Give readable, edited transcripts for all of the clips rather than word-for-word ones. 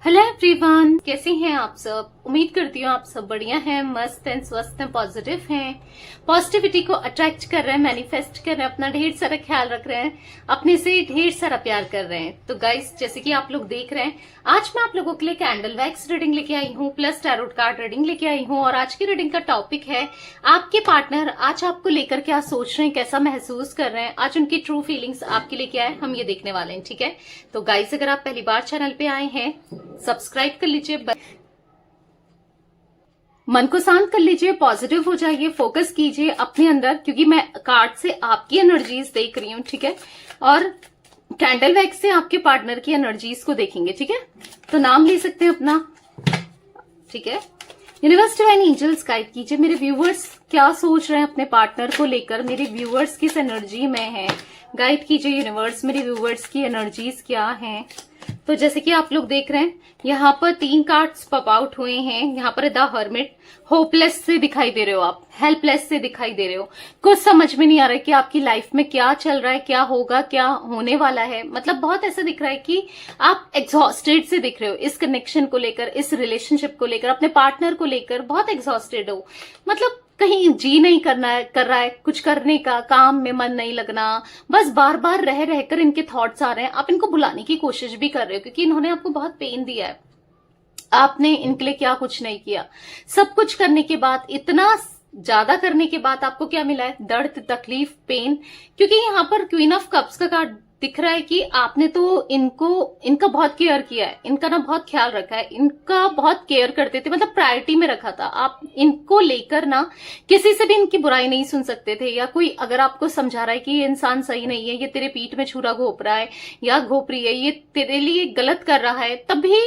Hello everyone, कैसे हैं आप सब। उम्मीद करती हूँ आप सब बढ़िया हैं, मस्त हैं, स्वस्थ हैं, पॉजिटिव हैं, पॉजिटिविटी को अट्रैक्ट कर रहे हैं, मैनिफेस्ट कर रहे हैं, अपना ढेर सारा ख्याल रख रहे हैं, अपने से ढेर सारा प्यार कर रहे हैं। तो गाइस, जैसे कि आप लोग देख रहे हैं, आज मैं आप लोगों के लिए कैंडल वैक्स रीडिंग लेके आई हूँ, प्लस टैरोट कार्ड रीडिंग लेके आई हूँ। और आज की रीडिंग का टॉपिक है आपके पार्टनर आज आपको लेकर क्या सोच रहे हैं, कैसा महसूस कर रहे हैं, आज उनकी ट्रू फीलिंग्स आपके लिए क्या है, हम ये देखने वाले हैं। ठीक है, तो गाइस, अगर आप पहली बार चैनल पे आए हैं, सब्सक्राइब कर लीजिए, मन को शांत कर लीजिए, पॉजिटिव हो जाइए, फोकस कीजिए अपने अंदर, क्योंकि मैं कार्ड से आपकी एनर्जीज देख रही हूं। ठीक है, और कैंडल वैक्स से आपके पार्टनर की एनर्जीज को देखेंगे। ठीक है, तो नाम ले सकते हैं अपना। ठीक है, यूनिवर्स डिवाइन एंजल्स गाइड कीजिए, मेरे व्यूवर्स क्या सोच रहे हैं अपने पार्टनर को लेकर, मेरे व्यूवर्स किस एनर्जी में है, गाइड कीजिए यूनिवर्स, मेरे व्यूवर्स की एनर्जीज क्या हैं। तो जैसे कि आप लोग देख रहे हैं, यहाँ पर 3 कार्ड्स पॉप आउट हुए हैं। यहाँ पर द हर्मिट, होपलेस से दिखाई दे रहे हो आप, हेल्पलेस से दिखाई दे रहे हो, कुछ समझ में नहीं आ रहा है कि आपकी लाइफ में क्या चल रहा है, क्या होगा, क्या होने वाला है। मतलब बहुत ऐसा दिख रहा है कि आप एग्जॉस्टेड से दिख रहे हो इस कनेक्शन को लेकर, इस रिलेशनशिप को लेकर, अपने पार्टनर को लेकर बहुत एग्जॉस्टेड हो। मतलब कहीं जी नहीं कर रहा है, कुछ करने का, काम में मन नहीं लगना, बस बार बार रह रहकर इनके थॉट्स आ रहे हैं। आप इनको बुलाने की कोशिश भी कर रहे हो, क्योंकि इन्होंने आपको बहुत पेन दिया है। आपने इनके लिए क्या कुछ नहीं किया, सब कुछ करने के बाद, इतना ज्यादा करने के बाद आपको क्या मिला है, दर्द, तकलीफ, पेन। क्योंकि यहाँ पर क्वीन ऑफ कप्स का कार्ड दिख रहा है कि आपने तो इनका बहुत केयर किया है, इनका ना बहुत ख्याल रखा है, इनका बहुत केयर करते थे, मतलब प्रायोरिटी में रखा था। आप इनको लेकर ना किसी से भी इनकी बुराई नहीं सुन सकते थे, या कोई अगर आपको समझा रहा है कि ये इंसान सही नहीं है, ये तेरे पीठ में छुरा घोप रहा है या घोप रही है, ये तेरे लिए गलत कर रहा है, तब भी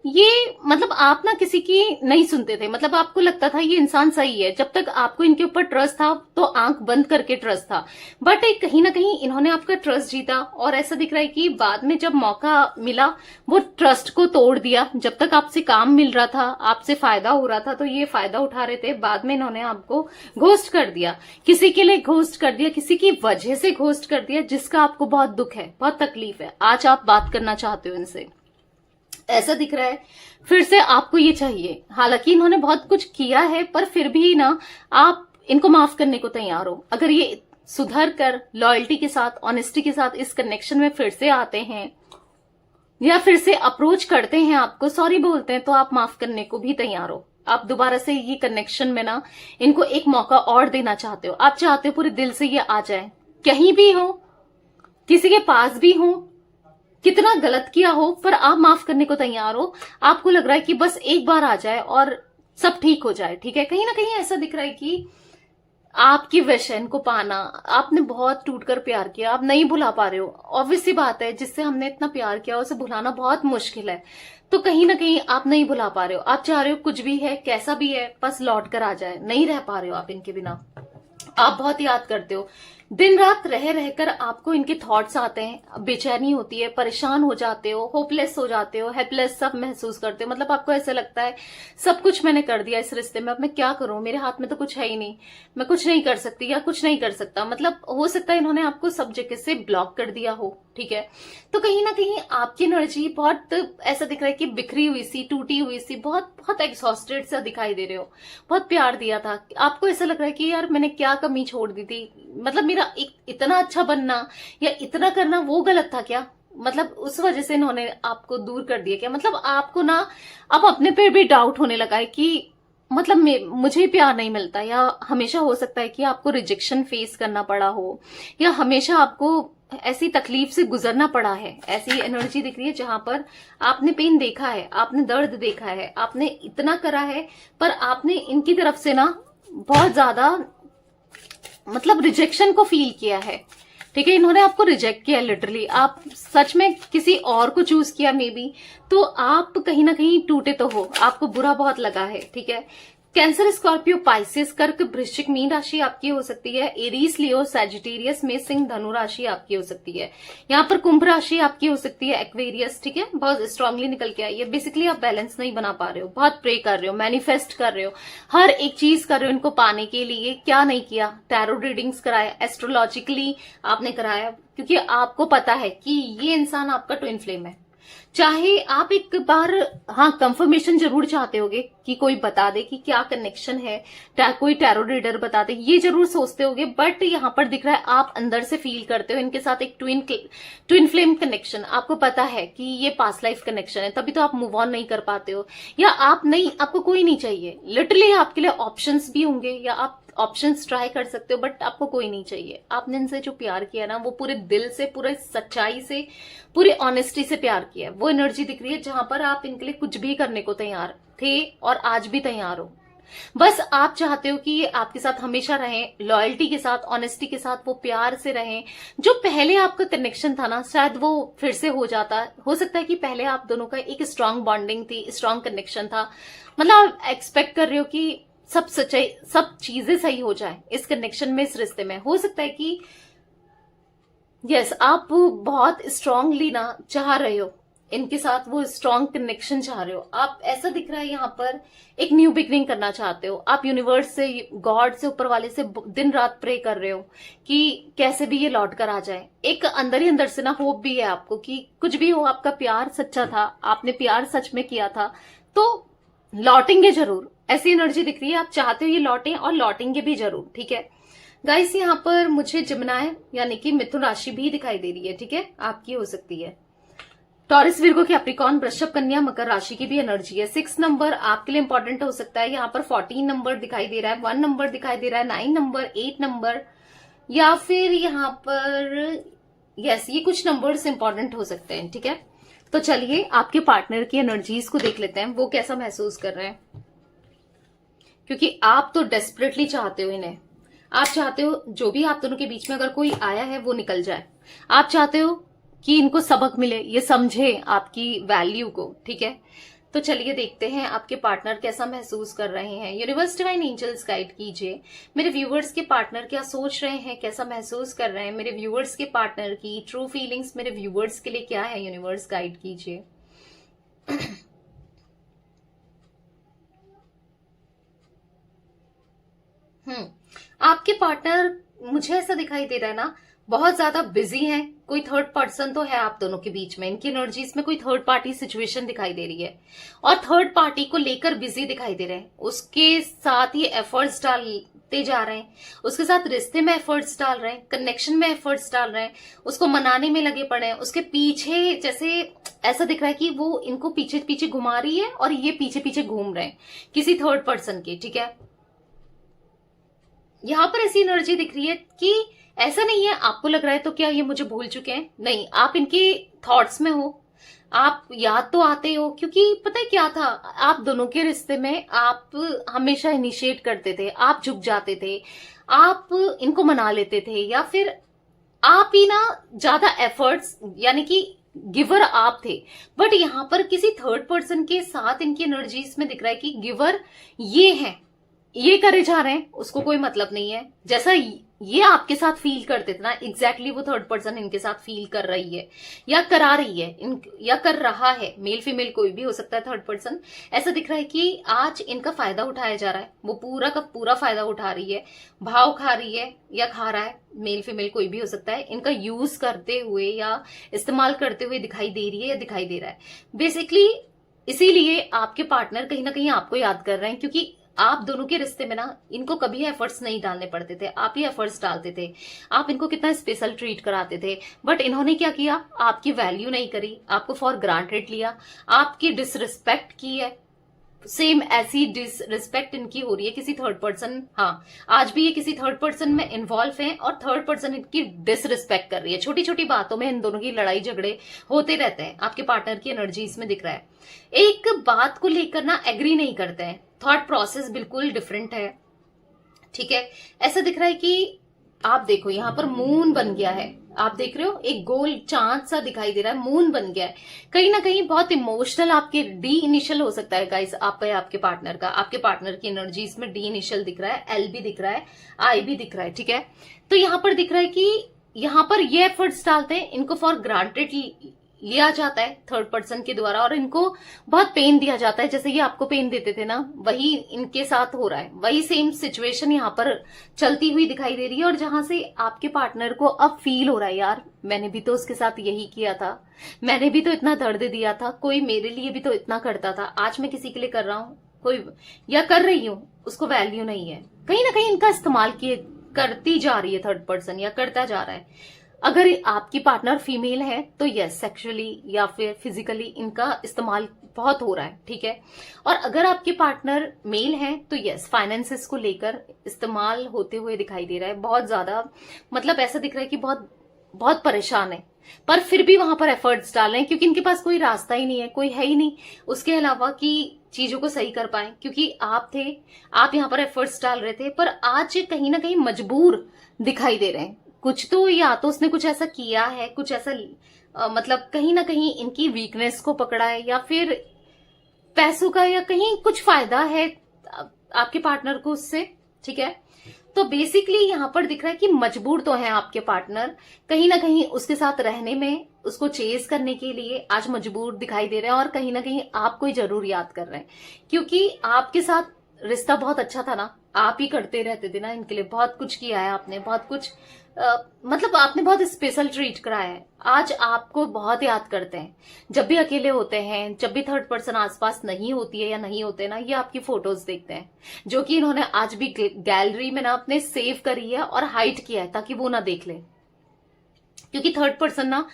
ये मतलब आप ना किसी की नहीं सुनते थे। मतलब आपको लगता था ये इंसान सही है, जब तक आपको इनके ऊपर ट्रस्ट था तो आंख बंद करके ट्रस्ट था। बट कहीं ना कहीं इन्होंने आपका ट्रस्ट जीता, और ऐसा दिख रहा है कि बाद में जब मौका मिला वो ट्रस्ट को तोड़ दिया। जब तक आपसे काम मिल रहा था, आपसे फायदा हो रहा था, तो ये फायदा उठा रहे थे, बाद में इन्होंने आपको घोस्ट कर दिया, किसी के लिए घोस्ट कर दिया, किसी की वजह से घोस्ट कर दिया, जिसका आपको बहुत दुख है, बहुत तकलीफ है। आज आप बात करना चाहते हो इनसे, ऐसा दिख रहा है। फिर से आपको ये चाहिए, हालांकि इन्होंने बहुत कुछ किया है, पर फिर भी ना आप इनको माफ करने को तैयार हो। अगर ये सुधर कर लॉयल्टी के साथ, ऑनेस्टी के साथ इस कनेक्शन में फिर से आते हैं, या फिर से अप्रोच करते हैं, आपको सॉरी बोलते हैं, तो आप माफ करने को भी तैयार हो। आप दोबारा से ये कनेक्शन में ना इनको एक मौका और देना चाहते हो। आप चाहते हो पूरे दिल से ये आ जाए, कहीं भी हो, किसी के पास भी हो, कितना गलत किया हो, पर आप माफ करने को तैयार हो। आपको लग रहा है कि बस एक बार आ जाए और सब ठीक हो जाए। ठीक है, कहीं ना कहीं ऐसा दिख रहा है कि आपकी विश है इनको पाना। आपने बहुत टूटकर प्यार किया, आप नहीं भुला पा रहे हो। ऑब्वियस सी बात है, जिससे हमने इतना प्यार किया उसे भुलाना बहुत मुश्किल है। तो कहीं ना कहीं आप नहीं भुला पा रहे हो। आप चाह रहे हो कुछ भी है, कैसा भी है, बस लौट कर आ जाए। नहीं रह पा रहे हो आप इनके बिना। आप बहुत याद करते हो, दिन रात रह रहकर आपको इनके थॉट्स आते हैं, बेचैनी होती है, परेशान हो जाते हो, होपलेस हो जाते हो, हेल्पलेस सब महसूस करते हो। मतलब आपको ऐसा लगता है सब कुछ मैंने कर दिया इस रिश्ते में, अब मैं क्या करूं, मेरे हाथ में तो कुछ है ही नहीं, मैं कुछ नहीं कर सकती या कुछ नहीं कर सकता। मतलब हो सकता है इन्होंने आपको सब जगह से ब्लॉक कर दिया हो। ठीक है, तो कहीं ना कहीं आपकी एनर्जी बहुत ऐसा दिख रहा है कि बिखरी हुई सी, टूटी हुई सी, बहुत बहुत एग्जॉस्टेड सा दिखाई दे रहे हो। बहुत प्यार दिया था, आपको ऐसा लग रहा है कि यार मैंने क्या कमी छोड़ दी थी, मतलब मेरा इतना अच्छा बनना या इतना करना वो गलत था क्या, मतलब उस वजह से इन्होंने आपको दूर कर दिया क्या। मतलब आपको ना अब अपने पे भी डाउट होने लगा है कि मतलब मुझे प्यार नहीं मिलता, या हमेशा हो सकता है कि आपको रिजेक्शन फेस करना पड़ा हो, या हमेशा आपको ऐसी तकलीफ से गुजरना पड़ा है। ऐसी एनर्जी दिख रही है जहां पर आपने पेन देखा है, आपने दर्द देखा है, आपने इतना करा है, पर आपने इनकी तरफ से ना बहुत ज्यादा मतलब रिजेक्शन को फील किया है। ठीक है, इन्होंने आपको रिजेक्ट किया लिटरली। आप सच में किसी और को चूज किया मे बी, तो आप कहीं ना कहीं टूटे तो हो, आपको बुरा बहुत लगा है। ठीक है, कैंसर, स्कॉर्पियो, पाइसेस, कर्क, वृश्चिक, मीन राशि आपकी हो सकती है। एरीज, लियो, सैजिटेरियस में सिंह, धनु राशि आपकी हो सकती है। यहाँ पर कुंभ राशि आपकी हो सकती है, एक्वेरियस। ठीक है, बहुत स्ट्रांगली निकल के आई है। बेसिकली आप बैलेंस नहीं बना पा रहे हो, बहुत प्रे कर रहे हो, मैनिफेस्ट कर रहे हो, हर एक चीज कर रहे हो इनको पाने के लिए। क्या नहीं किया, टैरो रीडिंग्स कराया, एस्ट्रोलॉजिकली आपने कराया, क्योंकि आपको पता है कि ये इंसान आपका ट्विन फ्लेम है। चाहे आप एक बार हाँ कंफर्मेशन जरूर चाहते होगे कि कोई बता दे कि क्या कनेक्शन है, कोई टैरो रीडर बता दे, ये जरूर सोचते होगे। बट यहाँ पर दिख रहा है आप अंदर से फील करते हो इनके साथ एक ट्विन फ्लेम कनेक्शन। आपको पता है कि ये पास्ट लाइफ कनेक्शन है, तभी तो आप मूव ऑन नहीं कर पाते हो, या आप नहीं, आपको कोई नहीं चाहिए। लिटरली आपके लिए ऑप्शंस भी होंगे या आप ऑप्शंस ट्राई कर सकते हो, बट आपको कोई नहीं चाहिए। आपने इनसे जो प्यार किया ना, वो पूरे दिल से, पूरे सच्चाई से, पूरी ऑनेस्टी से प्यार किया है। वो एनर्जी दिख रही है जहां पर आप इनके लिए कुछ भी करने को तैयार थे और आज भी तैयार हो। बस आप चाहते हो कि ये आपके साथ हमेशा रहें, लॉयल्टी के साथ, ऑनेस्टी के साथ, वो प्यार से रहें। जो पहले आपका कनेक्शन था ना, शायद वो फिर से हो जाता। हो सकता है कि पहले आप दोनों का एक स्ट्रांग बॉन्डिंग थी, स्ट्रांग कनेक्शन था, मतलब आप एक्सपेक्ट कर रहे हो कि सब सच्चाई, सब चीजें सही हो जाए इस कनेक्शन में, इस रिश्ते में। हो सकता है कि यस आप बहुत स्ट्रांगली ना चाह रहे हो इनके साथ, वो स्ट्रांग कनेक्शन चाह रहे हो आप। ऐसा दिख रहा है यहाँ पर एक न्यू बिगनिंग करना चाहते हो आप। यूनिवर्स से, गॉड से, ऊपर वाले से दिन रात प्रे कर रहे हो कि कैसे भी ये लौट कर आ जाए। एक अंदर ही अंदर से ना होप भी है आपको कि कुछ भी हो, आपका प्यार सच्चा था, आपने प्यार सच में किया था, तो लौटेंगे जरूर। ऐसी एनर्जी दिख रही है, आप चाहते हो ये लौटें और लौटेंगे भी जरूर। ठीक है गाइस, यहाँ पर मुझे जिम्नाय यानी कि मिथुन राशि भी दिखाई दे रही है। ठीक है, आपकी हो सकती है। टॉरस, विर्गो, कैप्रिकॉर्न, वृषभ, कन्या, मकर राशि की भी एनर्जी है। 6 नंबर आपके लिए इंपॉर्टेंट हो सकता है। यहाँ पर 14 नंबर दिखाई दे रहा है, 1 नंबर दिखाई दे रहा है, 9 नंबर, 8 नंबर, या फिर यहाँ पर यस ये कुछ नंबर्स इंपॉर्टेंट हो सकते हैं। ठीक है, तो चलिए आपके पार्टनर की एनर्जीज को देख लेते हैं, वो कैसा महसूस कर रहे हैं। क्योंकि आप तो डेस्परेटली चाहते हो इन्हें, आप चाहते हो जो भी आप दोनों के बीच में अगर कोई आया है वो निकल जाए। आप चाहते हो कि इनको सबक मिले, ये समझे आपकी वैल्यू को। ठीक है, तो चलिए देखते हैं आपके पार्टनर कैसा महसूस कर रहे हैं। यूनिवर्स, डिवाइन एंजल्स गाइड कीजिए मेरे व्यूअर्स के पार्टनर क्या सोच रहे हैं, कैसा महसूस कर रहे हैं। मेरे व्यूअर्स के पार्टनर की ट्रू फीलिंग्स मेरे व्यूअर्स के लिए क्या है, यूनिवर्स गाइड कीजिए। आपके पार्टनर मुझे ऐसा दिखाई दे रहा है ना, बहुत ज्यादा बिजी हैं। कोई थर्ड पर्सन तो है आप दोनों के बीच में, इनकी एनर्जीज में कोई थर्ड पार्टी सिचुएशन दिखाई दे रही है और थर्ड पार्टी को लेकर बिजी दिखाई दे रहे हैं। उसके साथ ये एफर्ट्स डालते जा रहे हैं, उसके साथ रिश्ते में एफर्ट्स डाल रहे हैं, कनेक्शन में एफर्ट्स डाल रहे हैं, उसको मनाने में लगे पड़े हैं। उसके पीछे जैसे ऐसा दिख रहा है कि वो इनको पीछे पीछे घुमा रही है और ये पीछे पीछे घूम रहे हैं किसी थर्ड पर्सन के। ठीक है, यहां पर ऐसी एनर्जी दिख रही है कि ऐसा नहीं है आपको लग रहा है तो क्या ये मुझे भूल चुके हैं, नहीं, आप इनके थॉट्स में हो, आप याद तो आते हो। क्योंकि पता है क्या था, आप दोनों के रिश्ते में आप हमेशा इनिशिएट करते थे, आप झुक जाते थे, आप इनको मना लेते थे, या फिर आप ही ना ज्यादा एफर्ट्स यानी कि गिवर आप थे। बट यहां पर किसी थर्ड पर्सन के साथ इनकी एनर्जीज में दिख रहा है कि गिवर ये है, ये करे जा रहे हैं, उसको कोई मतलब नहीं है। जैसा ये आपके साथ फील करते थे ना, एग्जैक्टली वो थर्ड पर्सन इनके साथ फील कर रही है या करा रही है, या कर रहा है। मेल फीमेल कोई भी हो सकता है थर्ड पर्सन। ऐसा दिख रहा है कि आज इनका फायदा उठाया जा रहा है, वो पूरा का पूरा फायदा उठा रही है, भाव खा रही है या खा रहा है, मेल फीमेल कोई भी हो सकता है। इनका यूज करते हुए या इस्तेमाल करते हुए दिखाई दे रही है या दिखाई दे रहा है बेसिकली। इसीलिए आपके पार्टनर कहीं ना कहीं आपको याद कर रहे हैं, क्योंकि आप दोनों के रिश्ते में ना इनको कभी एफर्ट्स नहीं डालने पड़ते थे, आप ही एफर्ट्स डालते थे। आप इनको कितना स्पेशल ट्रीट कराते थे, बट इन्होंने क्या किया, आपकी वैल्यू नहीं करी, आपको फॉर ग्रांटेड लिया, आपकी डिसरिस्पेक्ट की है। सेम ऐसी डिसरिस्पेक्ट इनकी हो रही है किसी थर्ड पर्सन, हाँ आज भी ये किसी थर्ड पर्सन में इन्वॉल्व है और थर्ड पर्सन इनकी डिसरिस्पेक्ट कर रही है। छोटी छोटी बातों में इन दोनों की लड़ाई झगड़े होते रहते हैं। आपके पार्टनर की एनर्जी इसमें दिख रहा है, एक बात को लेकर ना एग्री नहीं करते हैं, थॉट प्रोसेस बिल्कुल डिफरेंट है। ठीक है, ऐसा दिख रहा है कि आप देखो यहाँ पर मून बन गया है, आप देख रहे हो एक गोल चांद सा दिखाई दे रहा है, मून बन गया है। कहीं ना कहीं बहुत इमोशनल आपके डी इनिशियल हो सकता है गाइस, आपके पार्टनर का। आपके पार्टनर की एनर्जी इसमें डी इनिशियल दिख रहा है, एल भी दिख रहा है, आई भी दिख रहा है। ठीक है, तो यहाँ पर दिख रहा है कि यहाँ पर ये एफर्ट्स डालते हैं, इनको फॉर ग्रांटेड लिया जाता है थर्ड पर्सन के द्वारा और इनको बहुत पेन दिया जाता है। जैसे ये आपको पेन देते थे ना, वही इनके साथ हो रहा है, वही सेम सिचुएशन यहाँ पर चलती हुई दिखाई दे रही है। और जहां से आपके पार्टनर को अब फील हो रहा है, यार मैंने भी तो उसके साथ यही किया था, मैंने भी तो इतना दर्द दिया था, कोई मेरे लिए भी तो इतना करता था, आज मैं किसी के लिए कर रहा हूं कोई या कर रही हूं, उसको वैल्यू नहीं है। कहीं ना कहीं इनका इस्तेमाल करती जा रही है थर्ड पर्सन या करता जा रहा है। अगर आपकी पार्टनर फीमेल है तो यस, सेक्सुअली या फिर फिजिकली इनका इस्तेमाल बहुत हो रहा है, ठीक है। और अगर आपके पार्टनर मेल है तो यस, फाइनेंसेस को लेकर इस्तेमाल होते हुए दिखाई दे रहा है बहुत ज्यादा। मतलब ऐसा दिख रहा है कि बहुत बहुत परेशान है, पर फिर भी वहां पर एफर्ट्स डाल रहे हैं क्योंकि इनके पास कोई रास्ता ही नहीं है, कोई है ही नहीं उसके अलावा कि चीजों को सही कर पाए। क्योंकि आप यहाँ पर एफर्ट्स डाल रहे थे, पर आज कहीं ना कहीं मजबूर दिखाई दे रहे हैं। कुछ तो या तो उसने कुछ ऐसा किया है, कुछ ऐसा मतलब कहीं ना कहीं इनकी वीकनेस को पकड़ा है, या फिर पैसों का या कहीं कुछ फायदा है आपके पार्टनर को उससे, ठीक है। तो बेसिकली यहाँ पर दिख रहा है कि मजबूर तो है आपके पार्टनर, कहीं ना कहीं उसके साथ रहने में, उसको चेज करने के लिए आज मजबूर दिखाई दे रहे हैं। और कहीं ना कहीं आपको ही जरूर याद कर रहे हैं क्योंकि आपके साथ रिश्ता बहुत अच्छा था ना, आप ही करते रहते थे ना इनके लिए, बहुत कुछ किया है आपने, बहुत कुछ मतलब आपने बहुत स्पेशल ट्रीट कराया है। आज आपको बहुत याद करते हैं जब भी अकेले होते हैं, जब भी थर्ड पर्सन आसपास नहीं होती है या नहीं होते ना, ये आपकी फोटोज देखते हैं जो कि इन्होंने आज भी गैलरी में ना अपने सेव करी है और हाइड किया है ताकि वो ना देख ले। क्योंकि थर्ड पर्सन ना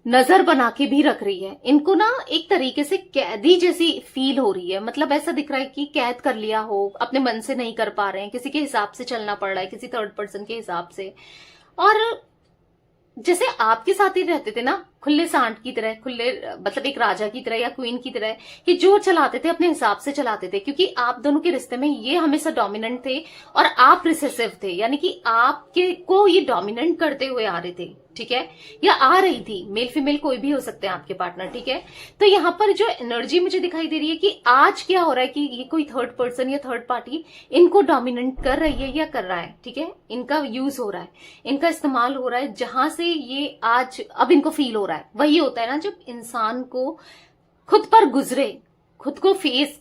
नजर बना के भी रख रही है इनको ना, एक तरीके से कैदी जैसी फील हो रही है। मतलब ऐसा दिख रहा है कि कैद कर लिया हो, अपने मन से नहीं कर पा रहे हैं, किसी के हिसाब से चलना पड़ रहा है, किसी थर्ड पर्सन के हिसाब से। और जैसे आपके साथ ही रहते थे ना, खुले सांड की तरह, खुले मतलब एक राजा की तरह या क्वीन की तरह, कि जो चलाते थे अपने हिसाब से चलाते थे। क्योंकि आप दोनों के रिश्ते में ये हमेशा डोमिनेंट थे और आप रिसेसिव थे, यानी कि आपके को ये डोमिनेंट करते हुए आ रहे थे, ठीक है, या आ रही थी। मेल फीमेल कोई भी हो सकते हैं आपके पार्टनर, ठीक है। तो यहाँ पर जो एनर्जी मुझे दिखाई दे रही है कि आज क्या हो रहा है कि ये कोई थर्ड पर्सन या थर्ड पार्टी इनको डोमिनेंट कर रही है या कर रहा है, ठीक है। इनका यूज हो रहा है, इनका इस्तेमाल हो रहा है, जहां से ये आज अब इनको फील हो रहा है। वही होता है ना, जब इंसान को खुद पर गुजरे, खुद को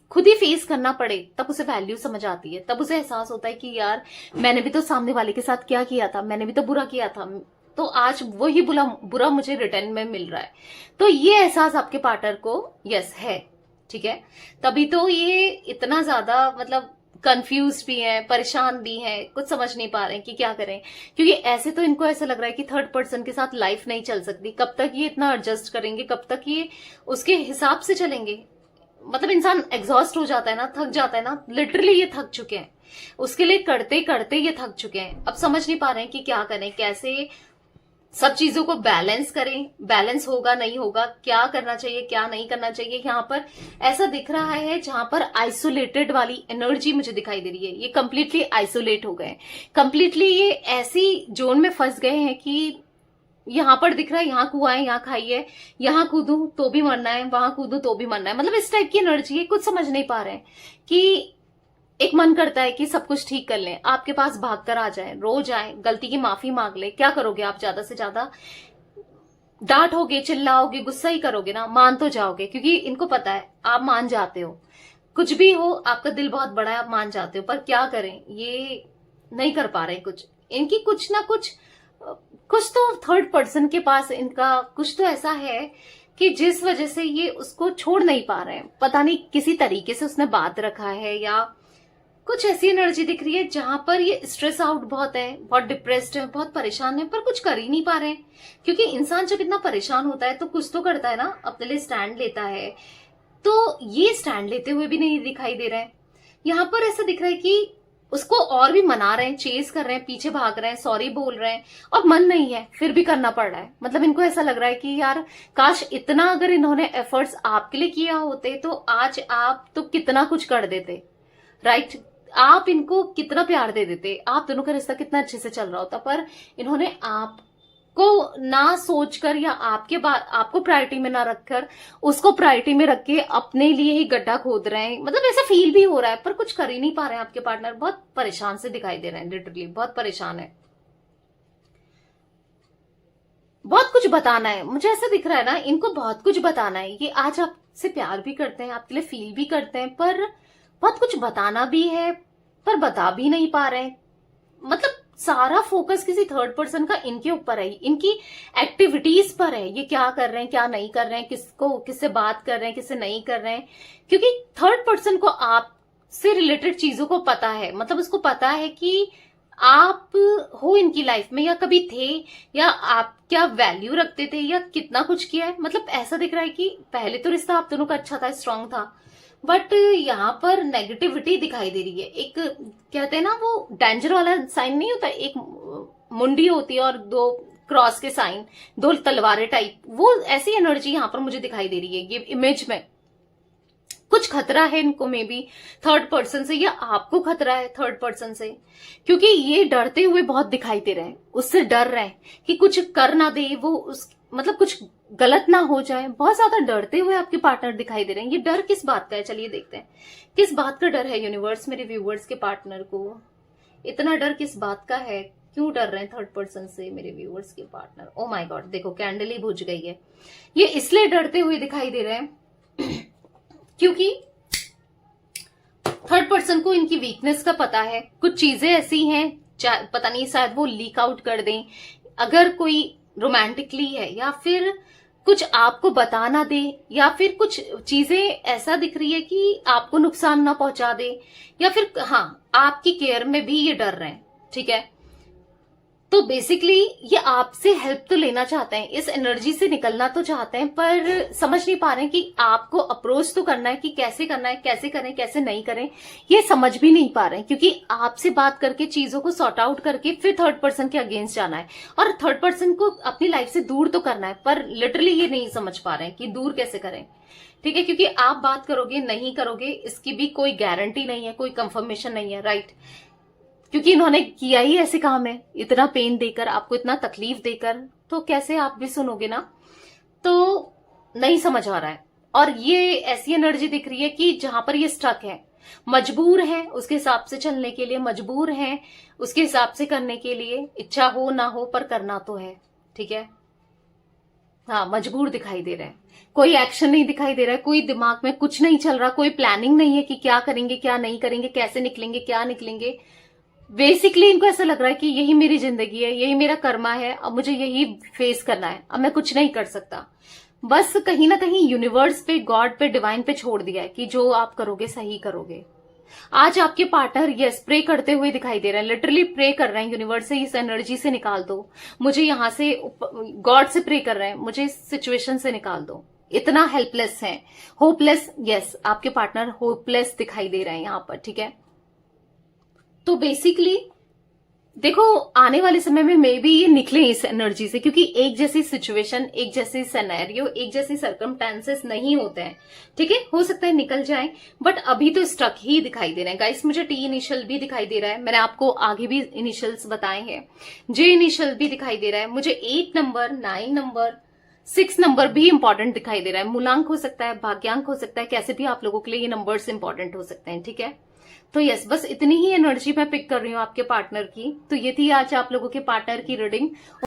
खुद ही फेस करना पड़े, तब उसे वैल्यू समझ आती है, तब उसे एहसास होता है कि यार मैंने भी तो सामने वाले के साथ क्या किया था, मैंने भी तो बुरा किया था, तो आज वही बुरा मुझे रिटर्न में मिल रहा है। तो ये एहसास आपके पार्टनर को यस है, ठीक है। तभी तो ये इतना ज्यादा मतलब कंफ्यूज भी है, परेशान भी है, कुछ समझ नहीं पा रहे हैं कि क्या करें। क्योंकि ऐसे तो इनको ऐसा लग रहा है कि थर्ड पर्सन के साथ लाइफ नहीं चल सकती। कब तक ये इतना एडजस्ट करेंगे, कब तक ये उसके हिसाब से चलेंगे। मतलब इंसान एग्जॉस्ट हो जाता है ना, थक जाता है ना, लिटरली ये थक चुके हैं, उसके लिए करते करते ये थक चुके हैं। अब समझ नहीं पा रहे हैं कि क्या करें, कैसे सब चीजों को बैलेंस करें, बैलेंस होगा नहीं होगा, क्या करना चाहिए क्या नहीं करना चाहिए। यहाँ पर ऐसा दिख रहा है जहां पर आइसोलेटेड वाली एनर्जी मुझे दिखाई दे रही है। ये कंप्लीटली आइसोलेट हो गए, कंप्लीटली ये ऐसी जोन में फंस गए हैं कि यहाँ पर दिख रहा है यहाँ कुआं है, यहाँ खाई है, यहाँ कूदूं तो भी मरना है, वहां कूदूं तो भी मरना है। मतलब इस टाइप की एनर्जी है, कुछ समझ नहीं पा रहे हैं कि एक मन करता है कि सब कुछ ठीक कर लें, आपके पास भागकर आ जाए, रो जाए, गलती की माफी मांग ले। क्या करोगे आप, ज्यादा से ज्यादा डांटोगे, चिल्लाओगे, गुस्सा ही करोगे ना, मान तो जाओगे क्योंकि इनको पता है आप मान जाते हो, कुछ भी हो आपका दिल बहुत बड़ा है, आप मान जाते हो। पर क्या करें, ये नहीं कर पा रहे कुछ, इनकी कुछ ना कुछ तो थर्ड पर्सन के पास इनका कुछ तो ऐसा है कि जिस वजह से ये उसको छोड़ नहीं पा रहे हैं। पता नहीं किसी तरीके से उसने बात रखा है या कुछ ऐसी एनर्जी दिख रही है जहां पर ये स्ट्रेस आउट बहुत है, बहुत डिप्रेस्ड है, बहुत परेशान है, पर कुछ कर ही नहीं पा रहे हैं। क्योंकि इंसान जब इतना परेशान होता है तो कुछ तो करता है ना, अपने लिए स्टैंड लेता है। तो ये स्टैंड लेते हुए भी नहीं दिखाई दे रहे हैं। यहाँ पर ऐसा दिख रहा है कि उसको और भी मना रहे हैं, चेस कर रहे हैं, पीछे भाग रहे हैं, सॉरी बोल रहे हैं, और मन नहीं है फिर भी करना पड़ रहा है। मतलब इनको ऐसा लग रहा है कि यार काश इतना अगर इन्होंने एफर्ट्स आपके लिए किया होते तो आज आप तो कितना कुछ कर देते, राइट। आप इनको कितना प्यार दे देते, आप दोनों का रिश्ता कितना अच्छे से चल रहा होता। पर इन्होंने आपको ना सोचकर या आपको प्रायोरिटी में ना रखकर उसको प्रायोरिटी में रख के अपने लिए ही गड्ढा खोद रहे हैं। मतलब ऐसा फील भी हो रहा है, पर कुछ कर ही नहीं पा रहे हैं। आपके पार्टनर बहुत परेशान से दिखाई दे रहे हैं, लिटरली बहुत परेशान है, बहुत कुछ बताना है, मुझे ऐसा दिख रहा है ना, इनको बहुत कुछ बताना है। ये आज आपसे प्यार भी करते हैं, आपके लिए फील भी करते हैं, पर बहुत कुछ बताना भी है, पर बता भी नहीं पा रहे हैं। मतलब सारा फोकस किसी थर्ड पर्सन का इनके ऊपर है, इनकी एक्टिविटीज पर है। ये क्या कर रहे हैं, क्या नहीं कर रहे हैं, किससे बात कर रहे हैं, किससे नहीं कर रहे हैं। क्योंकि थर्ड पर्सन को आपसे रिलेटेड चीजों को पता है, मतलब उसको पता है कि आप हो इनकी लाइफ में, या कभी थे, या आप क्या वैल्यू रखते थे, या कितना कुछ किया है। मतलब ऐसा दिख रहा है कि पहले तो रिश्ता आप दोनों का अच्छा था, स्ट्रांग था, बट यहाँ पर नेगेटिविटी दिखाई दे रही है। एक कहते हैं ना, वो डेंजर वाला साइन नहीं होता, एक मुंडी होती है और दो क्रॉस के साइन, दो तलवारें टाइप, वो ऐसी एनर्जी यहाँ पर मुझे दिखाई दे रही है ये इमेज में। कुछ खतरा है इनको में भी थर्ड पर्सन से, या आपको खतरा है थर्ड पर्सन से, क्योंकि ये डरते हुए बहुत दिखाई दे रहे हैं, उससे डर रहे हैं कि कुछ कर ना दे वो, मतलब कुछ गलत ना हो जाए। बहुत ज्यादा डरते हुए आपके पार्टनर दिखाई दे रहे हैं। ये डर किस बात का है, चलिए देखते हैं किस बात का डर है यूनिवर्स मेरे व्यूवर्स के पार्टनर को। इतना डर किस बात का है, क्यों डर रहे हैं थर्ड पर्सन से मेरे व्यूवर्स के पार्टनर। ओ माय गॉड, देखो कैंडल ही बुझ गई है। ये इसलिए डरते हुए दिखाई दे रहे हैं क्योंकि थर्ड पर्सन को इनकी वीकनेस का पता है। कुछ चीजें ऐसी हैं, पता नहीं शायद वो लीक आउट कर दें, अगर कोई रोमांटिकली है, या फिर कुछ आपको बता ना दे, या फिर कुछ चीजें ऐसा दिख रही है कि आपको नुकसान ना पहुंचा दे, या फिर हाँ आपकी केयर में भी ये डर रहे हैं। ठीक है, तो बेसिकली ये आपसे हेल्प तो लेना चाहते हैं, इस एनर्जी से निकलना तो चाहते हैं, पर समझ नहीं पा रहे हैं कि आपको अप्रोच तो करना है कि कैसे करना है, कैसे करें कैसे नहीं करें, ये समझ भी नहीं पा रहे हैं। क्योंकि आपसे बात करके चीजों को सॉर्ट आउट करके फिर थर्ड पर्सन के अगेंस्ट जाना है, और थर्ड पर्सन को अपनी लाइफ से दूर तो करना है, पर लिटरली ये नहीं समझ पा रहे हैं कि दूर कैसे करें। ठीक है, क्योंकि आप बात करोगे नहीं करोगे इसकी भी कोई गारंटी नहीं है, कोई कंफर्मेशन नहीं है, राइट। क्योंकि इन्होंने किया ही ऐसे काम है, इतना पेन देकर, आपको इतना तकलीफ देकर, तो कैसे आप भी सुनोगे ना। तो नहीं समझ आ रहा है, और ये ऐसी एनर्जी दिख रही है कि जहां पर ये स्टक है, मजबूर है उसके हिसाब से चलने के लिए, मजबूर है उसके हिसाब से करने के लिए, इच्छा हो ना हो पर करना तो है। ठीक है, हाँ मजबूर दिखाई दे रहा है, कोई एक्शन नहीं दिखाई दे रहा है, कोई दिमाग में कुछ नहीं चल रहा, कोई प्लानिंग नहीं है कि क्या करेंगे क्या नहीं करेंगे, कैसे निकलेंगे क्या निकलेंगे। बेसिकली इनको ऐसा लग रहा है कि यही मेरी जिंदगी है, यही मेरा कर्मा है, अब मुझे यही फेस करना है, अब मैं कुछ नहीं कर सकता। बस कहीं ना कहीं यूनिवर्स पे, गॉड पे, डिवाइन पे छोड़ दिया है कि जो आप करोगे सही करोगे। आज आपके पार्टनर यस प्रे करते हुए दिखाई दे रहे हैं, लिटरली प्रे कर रहे हैं यूनिवर्स से, इस एनर्जी से निकाल दो मुझे, यहां से गॉड से प्रे कर रहे हैं, मुझे इस सिचुएशन से निकाल दो। इतना हेल्पलेस है, होपलेस। यस, आपके पार्टनर होपलेस दिखाई दे रहे हैं यहां पर। ठीक है, तो बेसिकली देखो आने वाले समय में मे बी ये निकले इस एनर्जी से, क्योंकि एक जैसी सिचुएशन, एक जैसी सिनेरियो, एक जैसी सर्कमस्टेंसेस नहीं होते हैं। ठीक है, हो सकता है निकल जाए, बट अभी तो स्टक ही दिखाई दे रहे हैं गाइस। मुझे टी इनिशियल भी दिखाई दे रहा है, मैंने आपको आगे भी इनिशियल्स बताए हैं, जे इनिशियल भी दिखाई दे रहा है मुझे, 8 नंबर, 9 नंबर, 6 नंबर भी इंपॉर्टेंट दिखाई दे रहा है। मूलांक हो सकता है, भाग्यांक हो सकता है, कैसे भी आप लोगों के लिए ये नंबर्स इंपॉर्टेंट हो सकते हैं। ठीक है, तो यस, बस इतनी ही एनर्जी मैं पिक कर रही हूँ आपके पार्टनर की। तो ये थी आज आप लोगों के पार्टनर की रीडिंग।